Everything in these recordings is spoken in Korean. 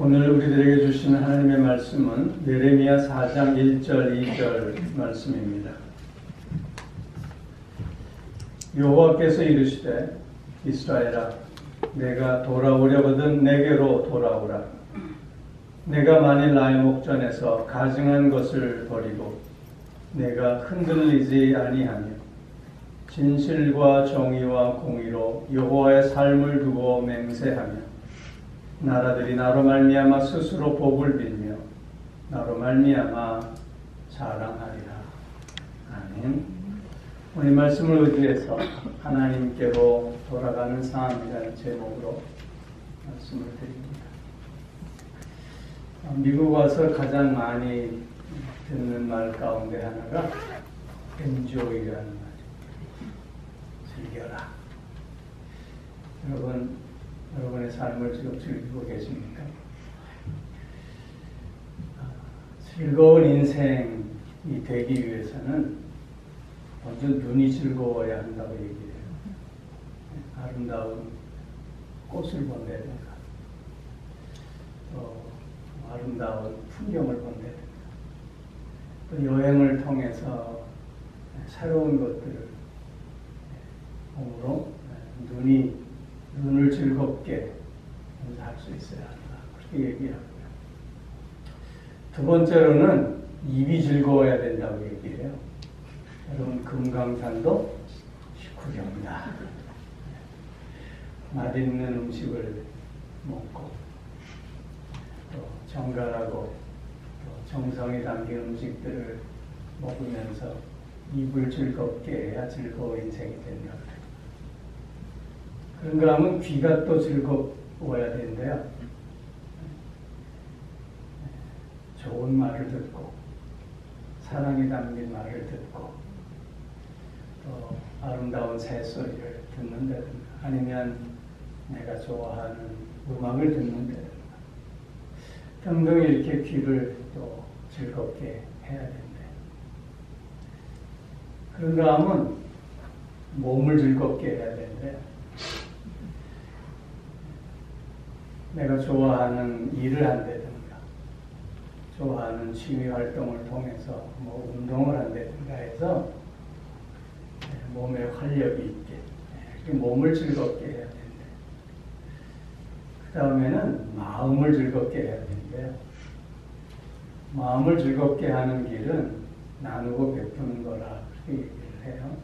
오늘 우리들에게 주시는 하나님의 말씀은 예레미야 4장 1절 2절 말씀입니다. 여호와께서 이르시되 이스라엘아 내가 돌아오려거든 내게로 돌아오라. 내가 만일 나의 목전에서 가증한 것을 버리고 내가 흔들리지 아니하며 진실과 정의와 공의로 여호와의 삶을 두고 맹세하며 나라들이 나로 말미암아 스스로 복을 빌며 나로 말미암아 자랑하리라. 아멘. 오늘 말씀을 의지해서 하나님께로 돌아가는 삶이라는 제목으로 말씀을 드립니다. 미국 와서 가장 많이 듣는 말 가운데 하나가 enjoy라는 말입니다. 즐겨라. 여러분의 삶을 지금 즐기고 계십니까? 즐거운 인생이 되기 위해서는 먼저 눈이 즐거워야 한다고 얘기해요. 아름다운 꽃을 본다든가 또 아름다운 풍경을 본다든가 또 여행을 통해서 새로운 것들을 몸으로 눈을 즐겁게 할 수 있어야 한다. 그렇게 얘기하고요. 두 번째로는 입이 즐거워야 된다고 얘기해요. 여러분 금강산도 식후경이다. 맛있는 음식을 먹고 또 정갈하고 또 정성이 담긴 음식들을 먹으면서 입을 즐겁게 해야 즐거운 인생이 된다. 그런가 하면 귀가 또 즐거워야 된대요. 좋은 말을 듣고 사랑이 담긴 말을 듣고 또 아름다운 새소리를 듣는다든가 아니면 내가 좋아하는 음악을 듣는다든가 등등 이렇게 귀를 또 즐겁게 해야 된대. 그런가 하면 몸을 즐겁게 해야 된대. 내가 좋아하는 일을 한다든가 좋아하는 취미 활동을 통해서 운동을 한다든가 해서 몸에 활력이 있게 몸을 즐겁게 해야 된대. 그 다음에는 마음을 즐겁게 해야 된대요. 마음을 즐겁게 하는 길은 나누고 베푸는 거라 그렇게 얘기를 해요.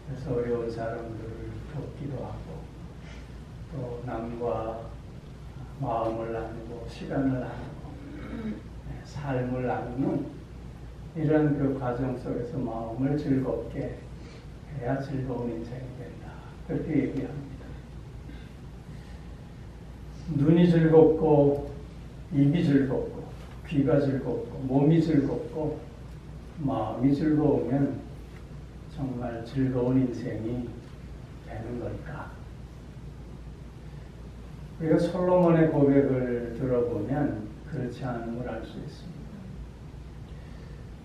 그래서 어려운 사람들을 돕기도 하고 또 남과 마음을 나누고 시간을 나누고 삶을 나누는 이런 그 과정 속에서 마음을 즐겁게 해야 즐거운 인생이 된다. 그렇게 얘기합니다. 눈이 즐겁고 입이 즐겁고 귀가 즐겁고 몸이 즐겁고 마음이 즐거우면 정말 즐거운 인생이 되는 걸까? 우리가 솔로몬의 고백을 들어보면 그렇지 않은 걸 알 수 있습니다.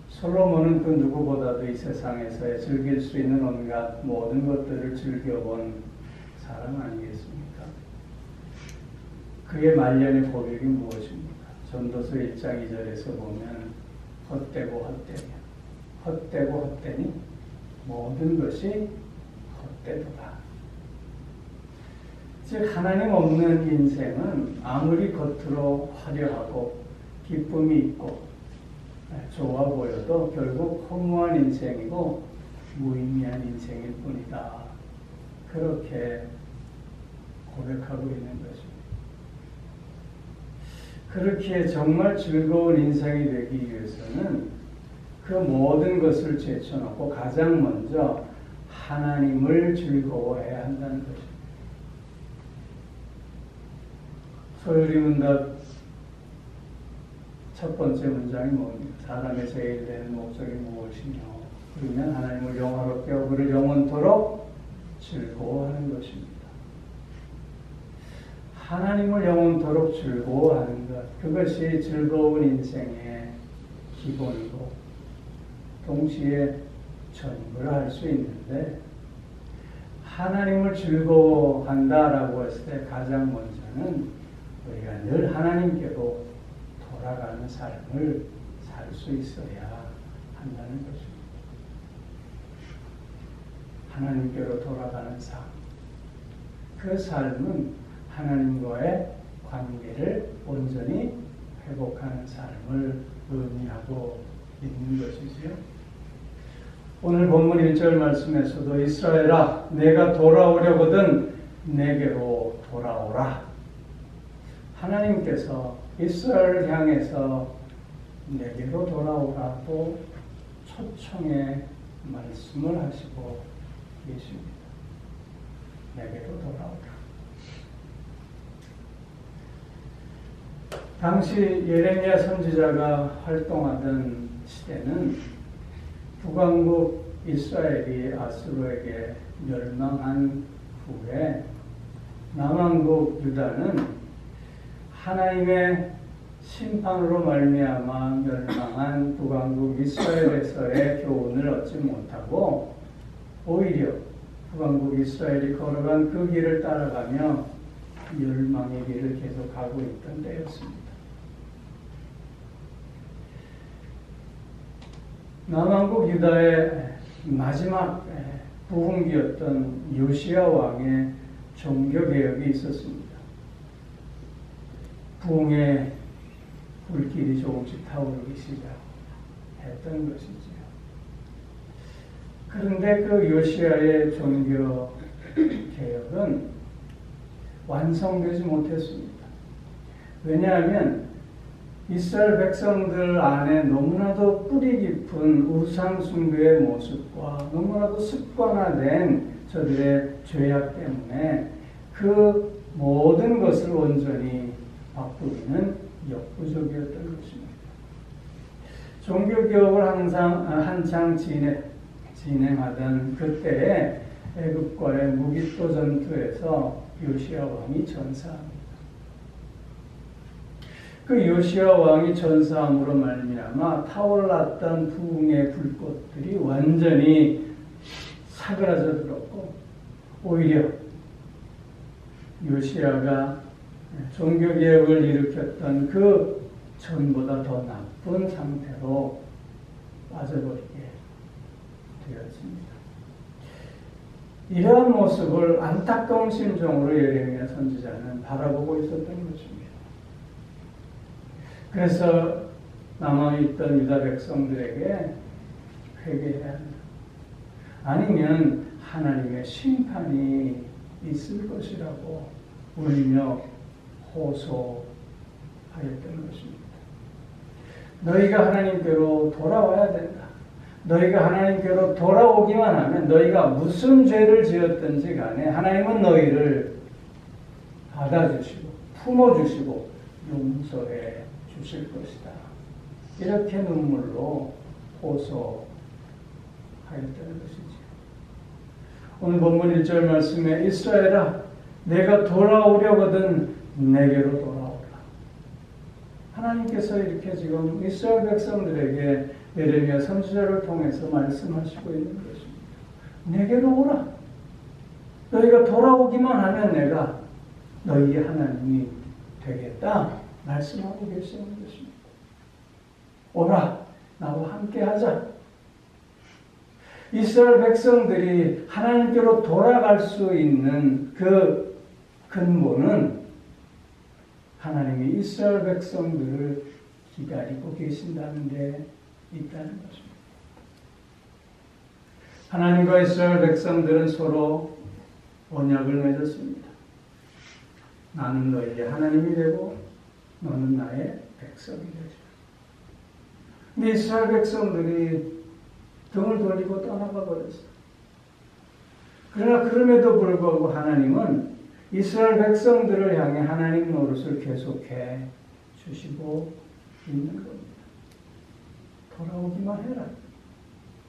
솔로몬은 그 누구보다도 이 세상에서의 즐길 수 있는 온갖 모든 것들을 즐겨본 사람 아니겠습니까? 그의 말년의 고백이 무엇입니까? 전도서 1장 2절에서 보면 헛되고 헛되며 헛되고 헛되니 모든 것이 헛되도다. 즉 하나님 없는 인생은 아무리 겉으로 화려하고 기쁨이 있고 좋아 보여도 결국 허무한 인생이고 무의미한 인생일 뿐이다. 그렇게 고백하고 있는 것입니다. 그렇기에 정말 즐거운 인생이 되기 위해서는 그 모든 것을 제쳐놓고 가장 먼저 하나님을 즐거워해야 한다는 것입니다. 소요리문답 첫 번째 문장이 뭡니까? 사람의 제일 되는 목적이 무엇이며? 그러면 하나님을 영화롭게 하고 그를 영원토록 즐거워하는 것입니다. 하나님을 영원토록 즐거워하는 것, 그것이 즐거운 인생의 기본이고 동시에 전부를 할 수 있는데 하나님을 즐거워한다라고 했을 때 가장 먼저는 우리가 늘 하나님께로 돌아가는 삶을 살 수 있어야 한다는 것입니다. 하나님께로 돌아가는 삶. 그 삶은 하나님과의 관계를 온전히 회복하는 삶을 의미하고 있는 것이지요. 오늘 본문 1절 말씀에서도 이스라엘아 내가 돌아오려거든 내게로 돌아오라. 하나님께서 이스라엘을 향해서 내게로 돌아오라고 초청의 말씀을 하시고 계십니다. 내게로 돌아오라. 당시 예레미야 선지자가 활동하던 시대는 북왕국 이스라엘이 아수르에게 멸망한 후에 남왕국 유다는 하나님의 심판으로 말미암아 멸망한 북왕국 이스라엘에서의 교훈을 얻지 못하고 오히려 북왕국 이스라엘이 걸어간 그 길을 따라가며 멸망의 길을 계속하고 있던 때였습니다. 남왕국 유다의 마지막 부흥기였던 요시야 왕의 종교개혁이 있었습니다. 부흥의 불길이 조금씩 타오르기 시작했던 것이지요. 그런데 그 요시야의 종교개혁은 완성되지 못했습니다. 왜냐하면 이스라엘 백성들 안에 너무나도 뿌리 깊은 우상 숭배의 모습과 너무나도 습관화된 저들의 죄악 때문에 그 모든 것을 온전히 바꾸기는 역부족이었던 것입니다. 종교개혁을 한창 진행하던 그때에 애굽과의 무기토 전투에서 요시야 왕이 전사합니다. 그 요시야 왕이 전사함으로 말미암아 타올랐던 부흥의 불꽃들이 완전히 사그라져 들었고 오히려 요시야가 종교개혁을 일으켰던 그 전보다 더 나쁜 상태로 빠져버리게 되었습니다. 이러한 모습을 안타까운 심정으로 예레미야 선지자는 바라보고 있었던 것입니다. 그래서 남아있던 유다 백성들에게 회개해야 한다. 아니면 하나님의 심판이 있을 것이라고 울며 호소하였던 것입니다. 너희가 하나님께로 돌아와야 된다. 너희가 하나님께로 돌아오기만 하면 너희가 무슨 죄를 지었든지 간에 하나님은 너희를 받아주시고 품어주시고 용서해 주실 것이다. 이렇게 눈물로 호소하였다는 것이죠. 오늘 본문 1절 말씀에 이스라엘아 내가 돌아오려거든 내게로 돌아오라. 하나님께서 이렇게 지금 이스라엘 백성들에게 예레미야 선지자를 통해서 말씀하시고 있는 것입니다. 내게로 오라. 너희가 돌아오기만 하면 내가 너희의 하나님이 되겠다. 말씀하고 계시는 것입니다. 오라. 나와 함께 하자. 이스라엘 백성들이 하나님께로 돌아갈 수 있는 그 근본은 하나님이 이스라엘 백성들을 기다리고 계신다는 데 있다는 것입니다. 하나님과 이스라엘 백성들은 서로 언약을 맺었습니다. 나는 너희의 하나님이 되고 너는 나의 백성이 되죠. 근데 이스라엘 백성들이 등을 돌리고 떠나가 버렸어요. 그러나 그럼에도 불구하고 하나님은 이스라엘 백성들을 향해 하나님 노릇을 계속해 주시고 있는 겁니다. 돌아오기만 해라.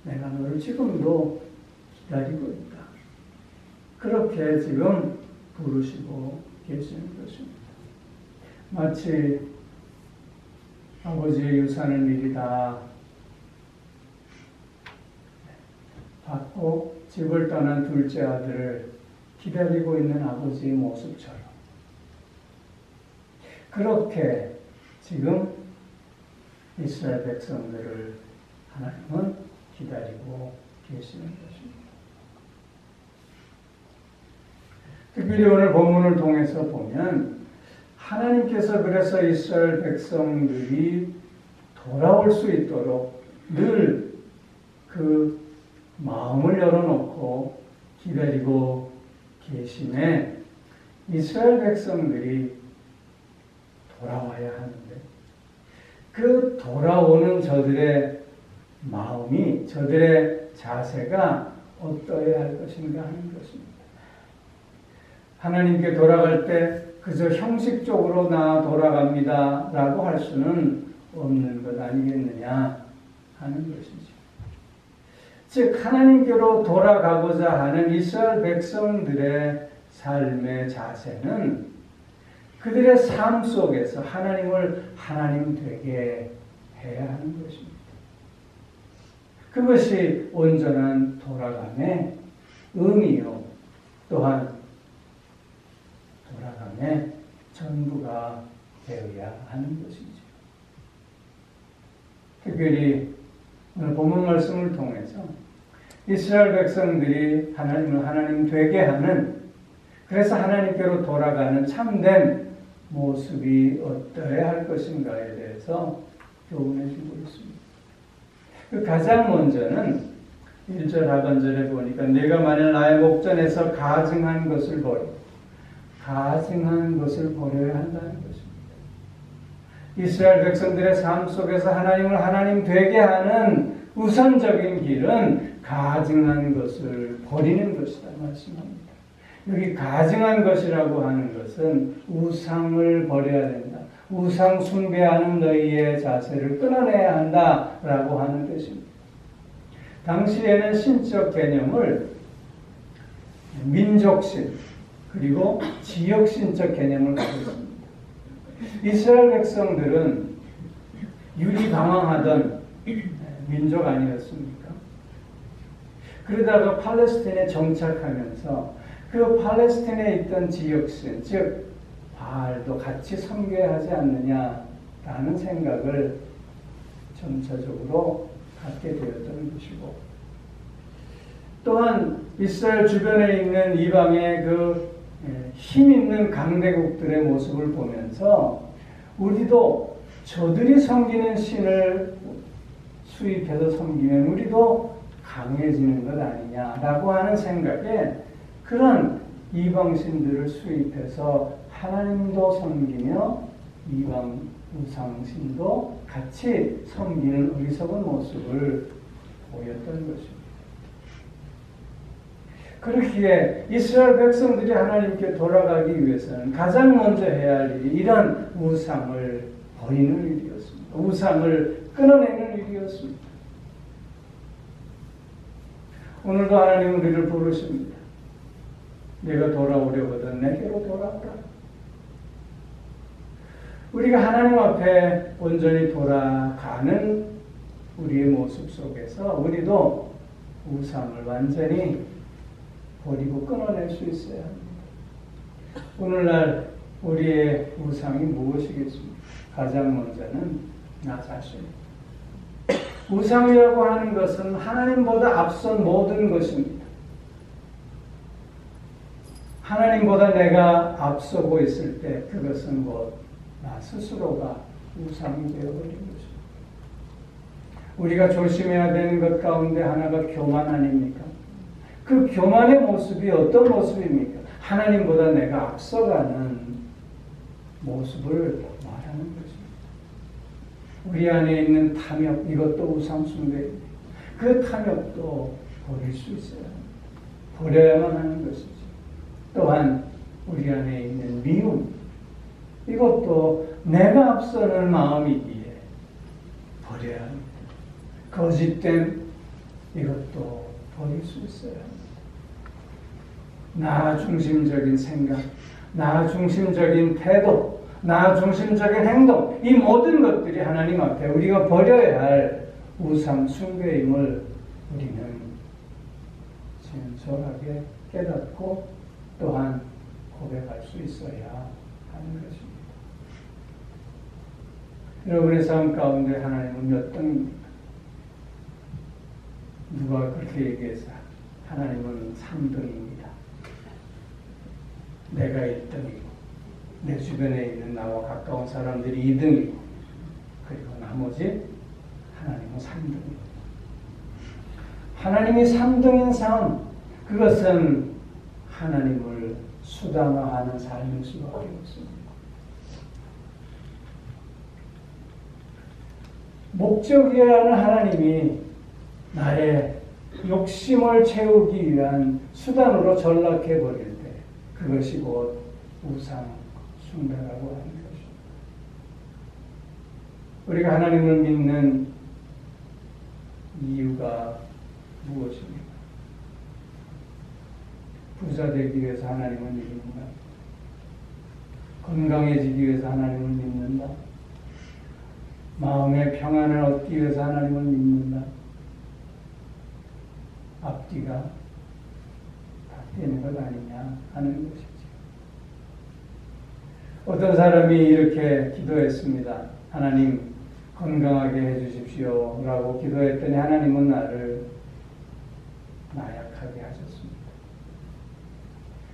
내가 너를 지금도 기다리고 있다. 그렇게 지금 부르시고 계시는 것입니다. 마치 아버지의 유산을 미리 다 받고 집을 떠난 둘째 아들을 기다리고 있는 아버지의 모습처럼 그렇게 지금 이스라엘 백성들을 하나님은 기다리고 계시는 것입니다. 특별히 오늘 본문을 통해서 보면 하나님께서 그래서 이스라엘 백성들이 돌아올 수 있도록 늘 그 마음을 열어놓고 기다리고 계심에 이스라엘 백성들이 돌아와야 하는데 그 돌아오는 저들의 마음이, 저들의 자세가 어떠해야 할 것인가 하는 것입니다. 하나님께 돌아갈 때 그저 형식적으로 나 돌아갑니다 라고 할 수는 없는 것 아니겠느냐 하는 것이죠. 즉 하나님께로 돌아가고자 하는 이스라엘 백성들의 삶의 자세는 그들의 삶 속에서 하나님을 하나님 되게 해야 하는 것입니다. 그것이 온전한 돌아감의 의미요, 또한 돌아감의 전부가 되어야 하는 것이죠. 특별히 오늘 본문 말씀을 통해서 이스라엘 백성들이 하나님을 하나님 되게 하는, 그래서 하나님께로 돌아가는 참된 모습이 어떠해야 할 것인가에 대해서 교훈해 주고 있습니다. 그 가장 먼저는 1절 하반절에 보니까 내가 만일 나의 목전에서 가증한 것을 버리고 가증한 것을 버려야 한다는 것입니다. 이스라엘 백성들의 삶 속에서 하나님을 하나님 되게 하는 우선적인 길은 가증한 것을 버리는 것이다 말씀합니다. 여기 가증한 것이라고 하는 것은 우상을 버려야 된다. 우상 숭배하는 너희의 자세를 끊어내야 한다라고 하는 것입니다. 당시에는 신적 개념을 민족신 그리고 지역신적 개념을 가졌습니다. 이스라엘 백성들은 유리방황하던 민족 아니었습니까? 그러다가 팔레스틴에 정착하면서 그 팔레스틴에 있던 지역신, 즉 바알도 같이 섬겨야 하지 않느냐라는 생각을 점차적으로 갖게 되었던 것이고, 또한 이스라엘 주변에 있는 이방의 그 힘 있는 강대국들의 모습을 보면서 우리도 저들이 섬기는 신을 수입해서 섬기면 우리도 강해지는 것 아니냐라고 하는 생각에 그런 이방신들을 수입해서 하나님도 섬기며 이방 우상신도 같이 섬기는 어리석은 모습을 보였던 것입니다. 그렇기에 이스라엘 백성들이 하나님께 돌아가기 위해서는 가장 먼저 해야 할 일이 이런 우상을 버리는 일이었습니다. 우상을 끊어내는 일이었습니다. 오늘도 하나님은 우리를 부르십니다. 내가 돌아오려거든 내게로 돌아오라. 우리가 하나님 앞에 온전히 돌아가는 우리의 모습 속에서 우리도 우상을 완전히 버리고 끊어낼 수 있어야 합니다. 오늘날 우리의 우상이 무엇이겠습니까? 가장 먼저는 나 자신. 우상이라고 하는 것은 하나님보다 앞선 모든 것입니다. 하나님보다 내가 앞서고 있을 때 그것은 나 스스로가 우상이 되어버린 것입니다. 우리가 조심해야 되는 것 가운데 하나가 교만 아닙니까? 그 교만의 모습이 어떤 모습입니까? 하나님보다 내가 앞서가는 모습을 말하는 것입니다. 우리 안에 있는 탐욕, 이것도 우상 숭배입니다. 그 탐욕도 버릴 수 있어야 합니다. 버려야만 하는 것이죠. 또한 우리 안에 있는 미움, 이것도 내가 앞서는 마음이기에 버려야 합니다. 거짓됨, 이것도 버릴 수 있어야 합니다. 나 중심적인 생각, 나 중심적인 태도, 나 중심적인 행동, 이 모든 것들이 하나님 앞에 우리가 버려야 할 우상 숭배임을 우리는 진솔하게 깨닫고 또한 고백할 수 있어야 하는 것입니다. 여러분의 삶 가운데 하나님은 몇 등입니까? 누가 그렇게 얘기해서 하나님은 3등입니다. 내가 1등이고 내 주변에 있는 나와 가까운 사람들이 2등이고 그리고 나머지 하나님은 3등입니다. 하나님이 3등인 삶, 그것은 하나님을 수단화하는 삶일 수밖에 없습니다. 목적이라는 하나님이 나의 욕심을 채우기 위한 수단으로 전락해버릴 때 그것이 곧 우상 숭배라고 하는 것입니다. 우리가 하나님을 믿는 이유가 무엇입니까? 부자 되기 위해서 하나님을 믿는다. 건강해지기 위해서 하나님을 믿는다. 마음의 평안을 얻기 위해서 하나님을 믿는다. 앞뒤가 바뀌는 것 아니냐 하는 것이죠. 어떤 사람이 이렇게 기도했습니다. 하나님 건강하게 해주십시오 라고 기도했더니 하나님은 나를 나약하게 하셨습니다.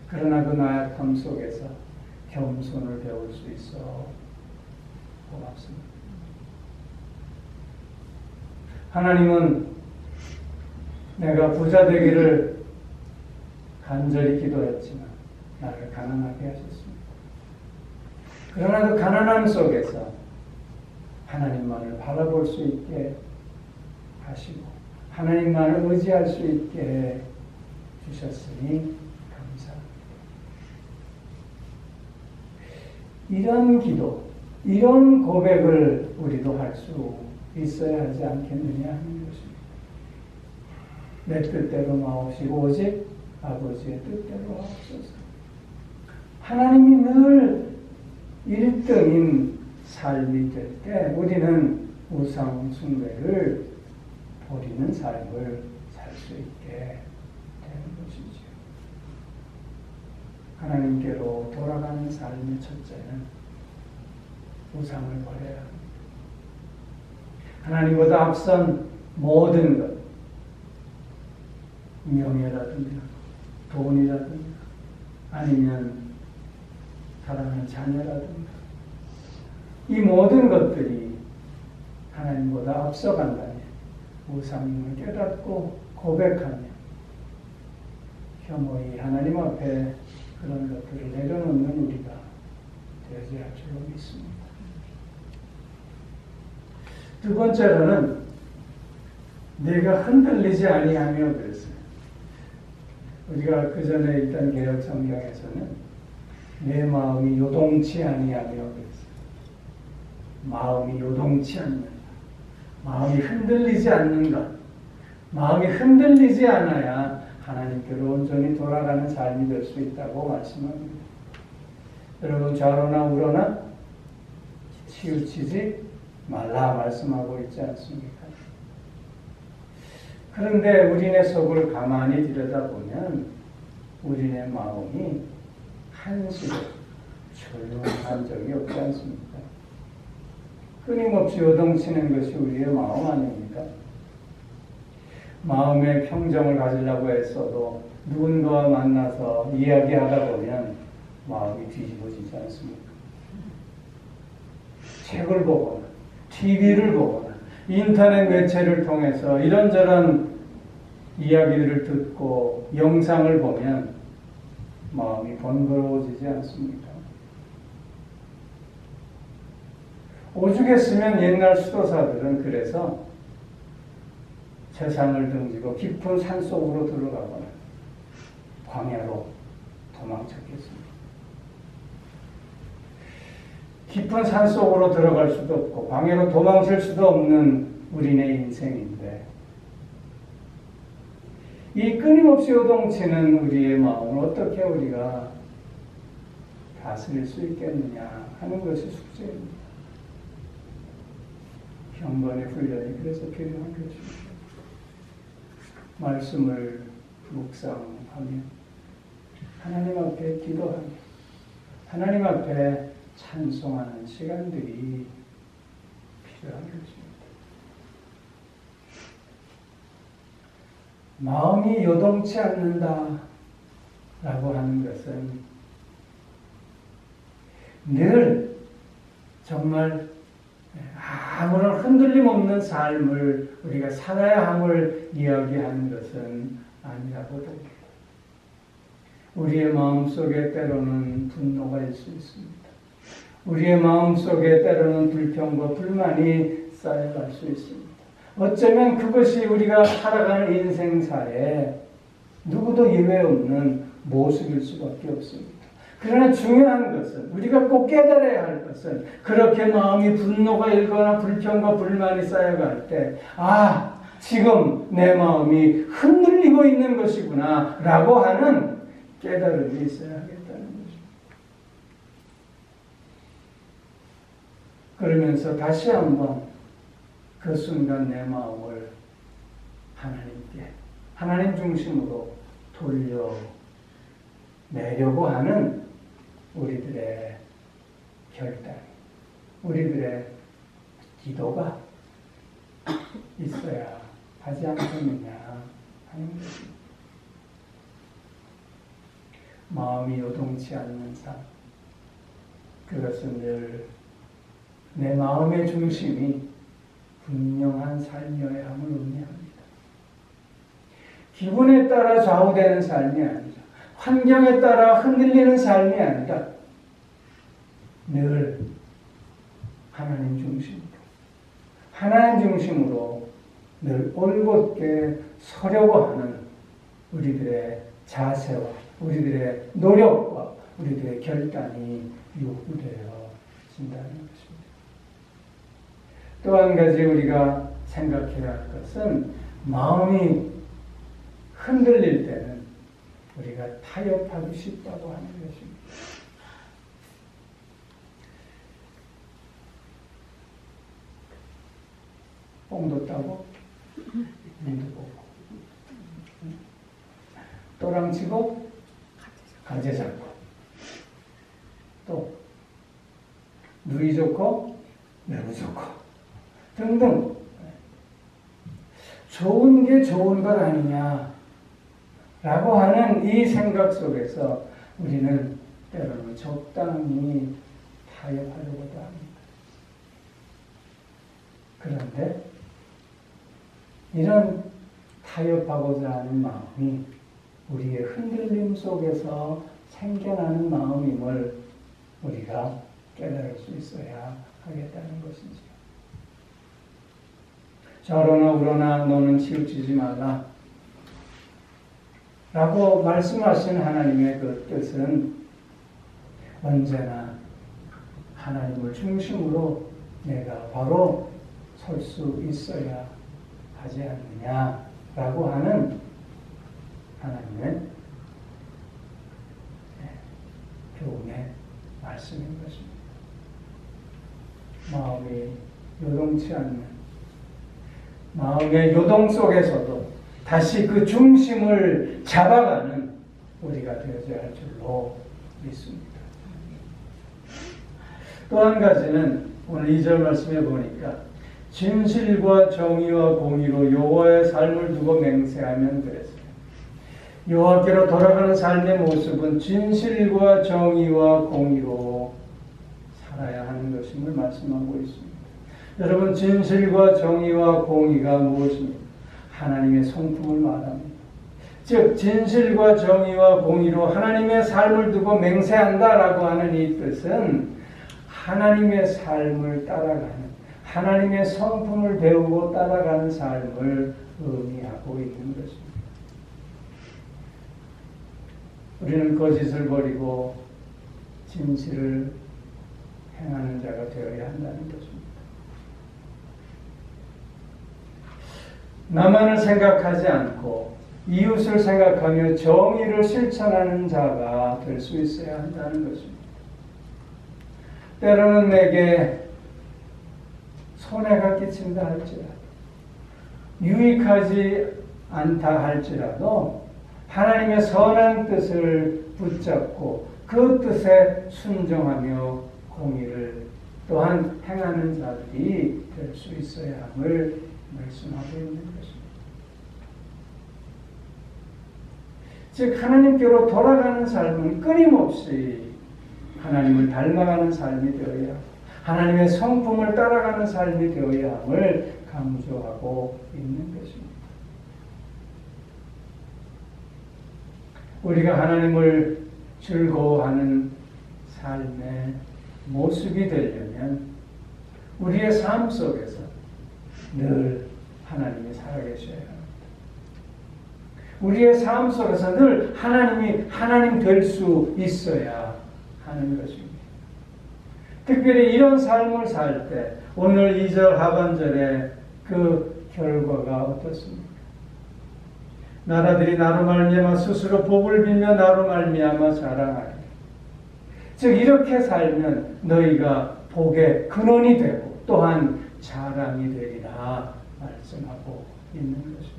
그러나 그 나약함 속에서 겸손을 배울 수 있어 고맙습니다. 하나님은 내가 부자 되기를 간절히 기도했지만 나를 가난하게 하셨습니다. 그러나 그 가난함 속에서 하나님만을 바라볼 수 있게 하시고 하나님만을 의지할 수 있게 주셨으니 감사합니다. 이런 기도, 이런 고백을 우리도 할 수 있어야 하지 않겠느냐 하는 것입니다. 내 뜻대로 마옵시고 오직 아버지의 뜻대로 하옵소서. 하나님이 늘 1등인 삶이 될 때 우리는 우상 숭배를 버리는 삶을 살 수 있게 되는 것이죠. 하나님께로 돌아가는 삶의 첫째는 우상을 버려야 합니다. 하나님보다 앞선 모든 것, 명예라든가 돈이라든가 아니면 사랑하는 자녀라든가 이 모든 것들이 하나님보다 앞서간다면 우상임을 깨닫고 고백하며 겸허히 하나님 앞에 그런 것들을 내려놓는 우리가 되어야 할 줄로 믿습니다. 두 번째로는 내가 흔들리지 아니하며 그랬어요. 우리가 그 전에 읽던 개혁 성경에서는 내 마음이 요동치 아니하며 그랬어요. 마음이 요동치 않는다. 마음이 흔들리지 않는 것. 마음이 흔들리지 않아야 하나님께로 온전히 돌아가는 삶이 될 수 있다고 말씀합니다. 여러분 좌로나 우로나 치우치지 말라 말씀하고 있지 않습니까? 그런데 우리네 속을 가만히 들여다보면 우리네 마음이 한시도 조용한 적이 없지 않습니까? 끊임없이 요동치는 것이 우리의 마음 아닙니까? 마음의 평정을 가지려고 했어도 누군가와 만나서 이야기하다 보면 마음이 뒤집어지지 않습니까? 책을 보거나 TV를 보거나 인터넷 매체를 통해서 이런저런 이야기들을 듣고 영상을 보면 마음이 번거로워지지 않습니까? 오죽했으면 옛날 수도사들은 그래서 재산을 등지고 깊은 산속으로 들어가거나 광야로 도망쳤겠습니다. 깊은 산속으로 들어갈 수도 없고 광야로 도망칠 수도 없는 우리네 인생인데 이 끊임없이 요동치는 우리의 마음을 어떻게 우리가 다스릴 수 있겠느냐 하는 것이 숙제입니다. 경건의 훈련이 그래서 필요한 것입니다. 말씀을 묵상하며 하나님 앞에 기도하며 하나님 앞에 찬송하는 시간들이 필요한 것입니다. 마음이 요동치 않는다 라고 하는 것은 늘 정말 아무런 흔들림 없는 삶을 우리가 살아야 함을 이야기하는 것은 아니라고 봅니다. 우리의 마음속에 때로는 분노가 있을 수 있습니다. 우리의 마음속에 때로는 불평과 불만이 쌓여갈 수 있습니다. 어쩌면 그것이 우리가 살아가는 인생사에 누구도 예외 없는 모습일 수밖에 없습니다. 그러나 중요한 것은 우리가 꼭 깨달아야 할 것은 그렇게 마음이 분노가 일거나 불평과 불만이 쌓여갈 때 지금 내 마음이 흔들리고 있는 것이구나 라고 하는 깨달음이 있어야 하겠다는 것입니다. 그러면서 다시 한번 그 순간 내 마음을 하나님께 하나님 중심으로 돌려내려고 하는 우리들의 결단, 우리들의 기도가 있어야 하지 않겠느냐 하는 것입니다. 마음이 요동치 않는 삶, 그것은 늘 내 마음의 중심이 분명한 삶이어야 함을 의미합니다. 기분에 따라 좌우되는 삶이 아니라 환경에 따라 흔들리는 삶이 아니라 늘 하나님 중심으로 늘 올곧게 서려고 하는 우리들의 자세와 우리들의 노력과 우리들의 결단이 요구되어진다는 것입니다. 또 한 가지 우리가 생각해야 할 것은 마음이 흔들릴 때는 우리가 타협하기 쉽다고 하는 것입니다. 뽕도 따고 눈도 보고 또랑 치고 가재 잡고 또 누이 좋고 매우 좋고 등등 좋은 게 좋은 것 아니냐 라고 하는 이 생각 속에서 우리는 때로는 적당히 타협하려고도 합니다. 그런데 이런 타협하고자 하는 마음이 우리의 흔들림 속에서 생겨나는 마음임을 우리가 깨달을 수 있어야 하겠다는 것이죠. 저러나 우러나 너는 치우치지 말라 라고 말씀하신 하나님의 그 뜻은 언제나 하나님을 중심으로 내가 바로 설 수 있어야 하지 않느냐라고 하는 하나님의 교훈의 말씀인 것입니다. 마음이 요동치 않는 마음의 요동 속에서도 다시 그 중심을 잡아가는 우리가 되어져야 할 줄로 믿습니다. 또 한 가지는 오늘 2절 말씀에 보니까 진실과 정의와 공의로 여호와의 삶을 두고 맹세하면 그랬어요. 여호와께로 돌아가는 삶의 모습은 진실과 정의와 공의로 살아야 하는 것임을 말씀하고 있습니다. 여러분, 진실과 정의와 공의가 무엇입니까? 하나님의 성품을 말합니다. 즉 진실과 정의와 공의로 하나님의 삶을 두고 맹세한다라고 하는 이 뜻은 하나님의 삶을 따라가는, 하나님의 성품을 배우고 따라가는 삶을 의미하고 있는 것입니다. 우리는 거짓을 버리고 진실을 행하는 자가 되어야 한다는 것입니다. 나만을 생각하지 않고 이웃을 생각하며 정의를 실천하는 자가 될 수 있어야 한다는 것입니다. 때로는 내게 손해가 끼친다 할지라도, 유익하지 않다 할지라도 하나님의 선한 뜻을 붙잡고 그 뜻에 순종하며 공의를 또한 행하는 자들이 될 수 있어야 함을 말씀하고 있는 것입니다. 즉 하나님께로 돌아가는 삶은 끊임없이 하나님을 닮아가는 삶이 되어야 하나님의 성품을 따라가는 삶이 되어야 함을 강조하고 있는 것입니다. 우리가 하나님을 즐거워하는 삶의 모습이 되려면 우리의 삶 속에서 늘 하나님이 살아계셔야 합니다. 우리의 삶 속에서 늘 하나님이 하나님 될 수 있어야 하는 것입니다. 특별히 이런 삶을 살 때 오늘 2절 하반절에 그 결과가 어떻습니까? 나라들이 나로 말미암아 스스로 복을 빌며 나로 말미암아 자랑하리. 즉 이렇게 살면 너희가 복의 근원이 되고 또한 자랑이 되리라 말씀하고 있는 것입니다.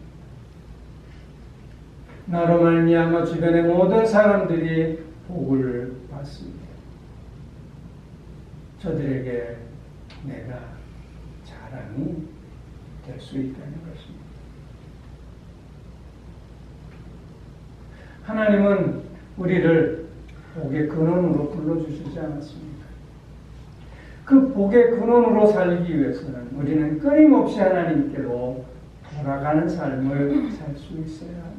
나로 말미암아 주변의 모든 사람들이 복을 받습니다. 저들에게 내가 자랑이 될 수 있다는 것입니다. 하나님은 우리를 복의 근원으로 불러주시지 않았습니까? 그 복의 근원으로 살기 위해서는 우리는 끊임없이 하나님께로 돌아가는 삶을 살 수 있어야 합니다.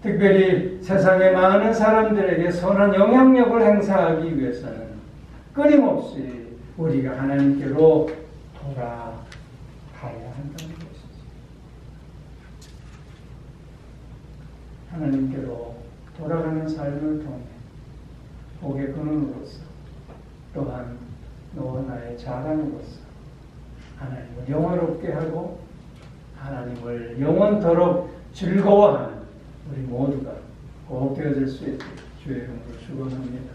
특별히 세상의 많은 사람들에게 선한 영향력을 행사하기 위해서는 끊임없이 우리가 하나님께로 돌아가야 한다는 것이죠. 하나님께로 돌아가는 삶을 통해 복의 근원으로서 또한 너와 나의 자랑으로서 하나님을 영화롭게 하고 하나님을 영원토록 즐거워하는 우리 모두가 꼭 되어질 수 있도록 주의 이름으로 축원합니다.